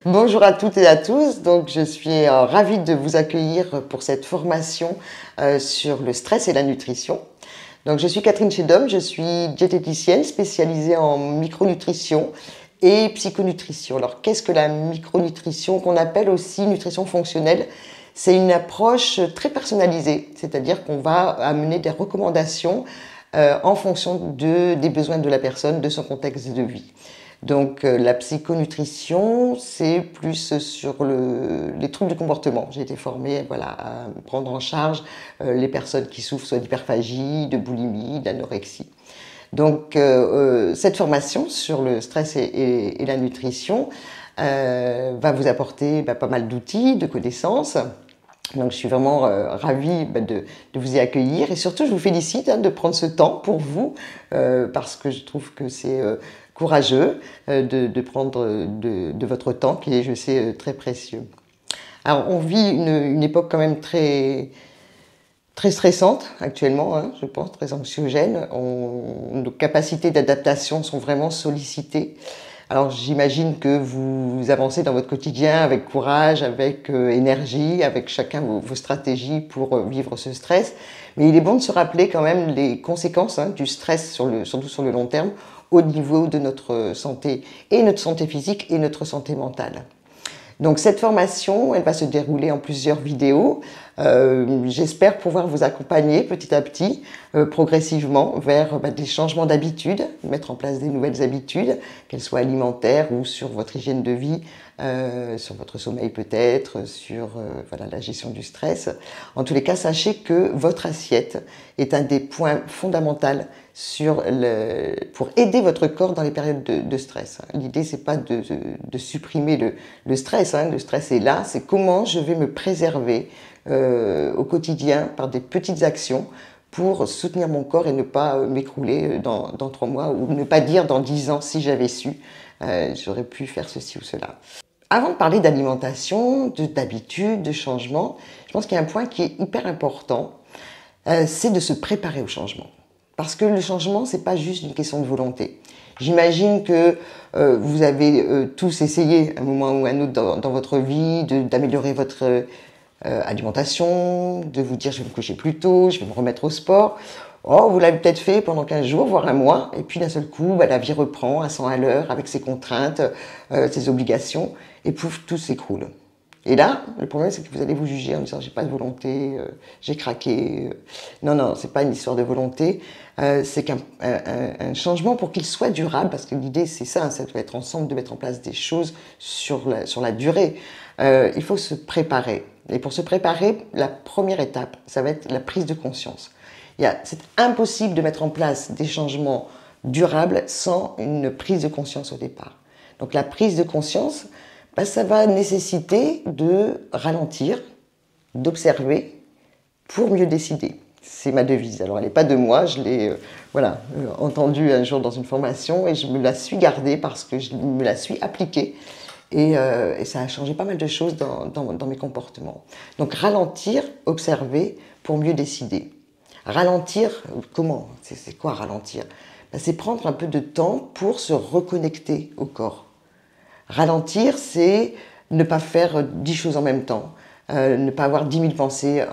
Bonjour à toutes et à tous, donc je suis ravie de vous accueillir pour cette formation sur le stress et la nutrition. Donc je suis Catherine Chedom, je suis diététicienne spécialisée en micronutrition et psychonutrition. Alors qu'est-ce que la micronutrition, qu'on appelle aussi nutrition fonctionnelle? C'est une approche très personnalisée, c'est-à-dire qu'on va amener des recommandations en fonction des besoins de la personne, de son contexte de vie. Donc la psychonutrition, c'est plus sur les troubles du comportement. J'ai été formée à prendre en charge les personnes qui souffrent soit d'hyperphagie, de boulimie, d'anorexie. Donc cette formation sur le stress et la nutrition va vous apporter pas mal d'outils, de connaissances. Donc je suis vraiment ravie de vous y accueillir et surtout je vous félicite de prendre ce temps pour vous parce que je trouve que c'est courageux de prendre de votre temps qui est, je sais, très précieux. Alors on vit une époque quand même très stressante actuellement, je pense, très anxiogène. Nos capacités d'adaptation sont vraiment sollicitées. Alors j'imagine que vous avancez dans votre quotidien avec courage, avec énergie, avec chacun vos stratégies pour vivre ce stress. Mais il est bon de se rappeler quand même les conséquences du stress, surtout sur le long terme, au niveau de notre santé, et notre santé physique et notre santé mentale. Donc cette formation, elle va se dérouler en plusieurs vidéos. J'espère pouvoir vous accompagner petit à petit, progressivement, vers des changements d'habitudes, mettre en place des nouvelles habitudes, qu'elles soient alimentaires ou sur votre hygiène de vie, sur votre sommeil peut-être, sur la gestion du stress. En tous les cas, sachez que votre assiette est un des points fondamentaux pour aider votre corps dans les périodes de stress. L'idée, c'est pas de supprimer le stress. Le stress est là, c'est comment je vais me préserver au quotidien par des petites actions pour soutenir mon corps et ne pas m'écrouler dans 3 mois ou ne pas dire dans 10 ans si j'avais su, j'aurais pu faire ceci ou cela. Avant de parler d'alimentation, d'habitude, de changement, je pense qu'il y a un point qui est hyper important, c'est de se préparer au changement. Parce que le changement, c'est pas juste une question de volonté. J'imagine que vous avez tous essayé à un moment ou à un autre dans votre vie d'améliorer votre alimentation, de vous dire je vais me coucher plus tôt, je vais me remettre au sport. Oh, vous l'avez peut-être fait pendant 15 jours, voire un mois, et puis d'un seul coup, la vie reprend à 100 à l'heure avec ses contraintes, ses obligations, et pouf, tout s'écroule. Et là, le problème, c'est que vous allez vous juger en disant j'ai pas de volonté, j'ai craqué. Non, c'est pas une histoire de volonté. C'est qu'un changement, pour qu'il soit durable, parce que l'idée c'est ça doit être ensemble de mettre en place des choses sur la durée. Il faut se préparer. Et pour se préparer, la première étape, ça va être la prise de conscience. C'est impossible de mettre en place des changements durables sans une prise de conscience au départ. Donc la prise de conscience, ça va nécessiter de ralentir, d'observer pour mieux décider. C'est ma devise. Alors elle n'est pas de moi, je l'ai entendue un jour dans une formation et je me la suis gardée parce que je me la suis appliquée et ça a changé pas mal de choses dans mes comportements. Donc ralentir, observer pour mieux décider. Ralentir, comment? C'est quoi ralentir? C'est prendre un peu de temps pour se reconnecter au corps. Ralentir, c'est ne pas faire 10 choses en même temps, ne pas avoir 10 000 pensées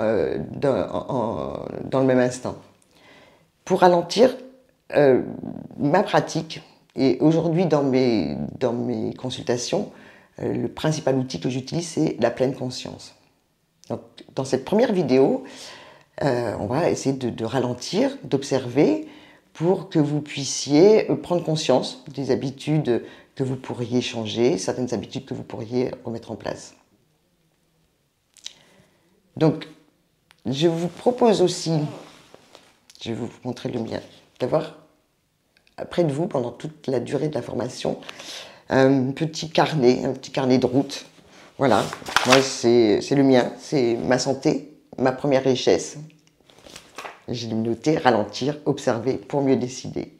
dans le même instant. Pour ralentir, ma pratique, et aujourd'hui dans mes consultations, le principal outil que j'utilise, c'est la pleine conscience. Donc, dans cette première vidéo, on va essayer de ralentir, d'observer, pour que vous puissiez prendre conscience des habitudes que vous pourriez changer, certaines habitudes que vous pourriez remettre en place. Donc, je vous propose aussi, je vais vous montrer le mien, d'avoir près de vous, pendant toute la durée de la formation, un petit carnet de route. Voilà, moi c'est le mien, c'est ma santé, ma première richesse. J'ai noté ralentir, observer pour mieux décider.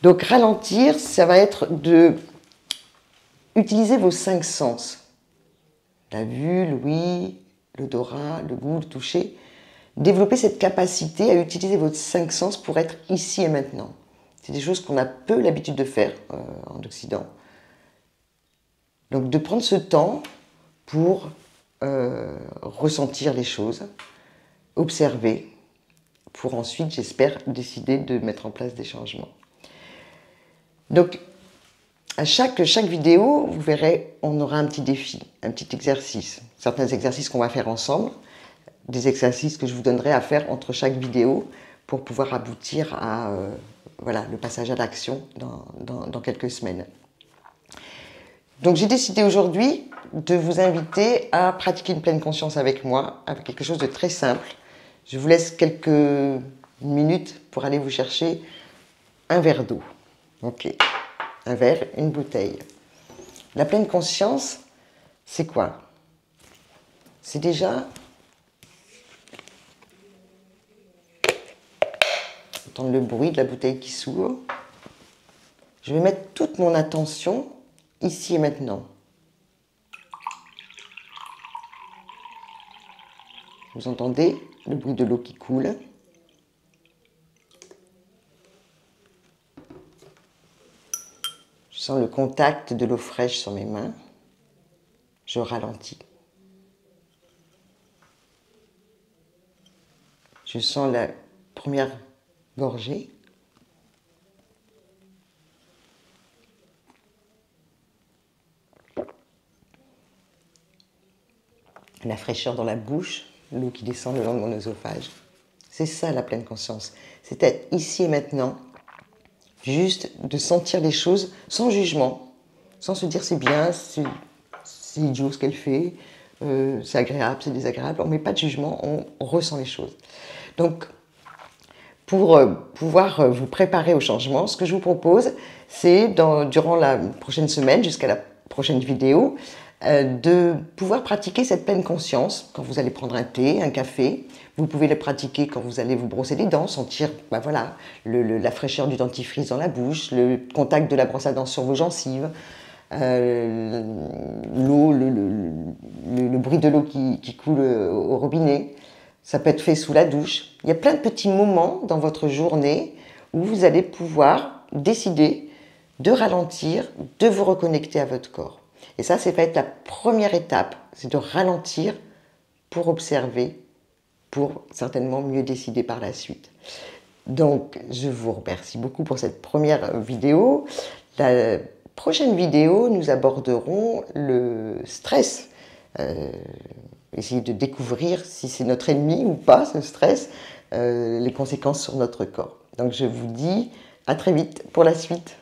Donc ralentir, ça va être de utiliser vos 5 sens. La vue, l'ouïe, l'odorat, le goût, le toucher. Développer cette capacité à utiliser vos 5 sens pour être ici et maintenant. C'est des choses qu'on a peu l'habitude de faire en Occident. Donc de prendre ce temps pour ressentir les choses, observer, pour ensuite, j'espère, décider de mettre en place des changements. Donc, à chaque vidéo, vous verrez, on aura un petit défi, un petit exercice. Certains exercices qu'on va faire ensemble, des exercices que je vous donnerai à faire entre chaque vidéo pour pouvoir aboutir à voilà, le passage à l'action dans quelques semaines. Donc j'ai décidé aujourd'hui de vous inviter à pratiquer une pleine conscience avec moi, avec quelque chose de très simple. Je vous laisse quelques minutes pour aller vous chercher un verre d'eau. Ok, un verre, une bouteille. La pleine conscience, c'est quoi? C'est déjà entendre le bruit de la bouteille qui s'ouvre. Je vais mettre toute mon attention ici et maintenant. Vous entendez le bruit de l'eau qui coule. Je sens le contact de l'eau fraîche sur mes mains. Je ralentis. Je sens la première gorgée. La fraîcheur dans la bouche, l'eau qui descend le long de mon œsophage. C'est ça la pleine conscience. C'est être ici et maintenant, juste de sentir les choses sans jugement, sans se dire c'est bien, c'est idiot ce qu'elle fait, c'est agréable, c'est désagréable. On ne met pas de jugement, on ressent les choses. Donc, pour pouvoir vous préparer au changement, ce que je vous propose, c'est durant la prochaine semaine, jusqu'à la prochaine vidéo, de pouvoir pratiquer cette pleine conscience quand vous allez prendre un thé, un café. Vous pouvez le pratiquer quand vous allez vous brosser les dents, sentir voilà, la fraîcheur du dentifrice dans la bouche, le contact de la brosse à dents sur vos gencives, l'eau, le bruit de l'eau qui coule au robinet. Ça peut être fait sous la douche. Il y a plein de petits moments dans votre journée où vous allez pouvoir décider de ralentir, de vous reconnecter à votre corps. Et ça, c'est peut-être la première étape, c'est de ralentir pour observer, pour certainement mieux décider par la suite. Donc, je vous remercie beaucoup pour cette première vidéo. La prochaine vidéo, nous aborderons le stress. Essayer de découvrir si c'est notre ennemi ou pas, ce stress, les conséquences sur notre corps. Donc je vous dis à très vite pour la suite.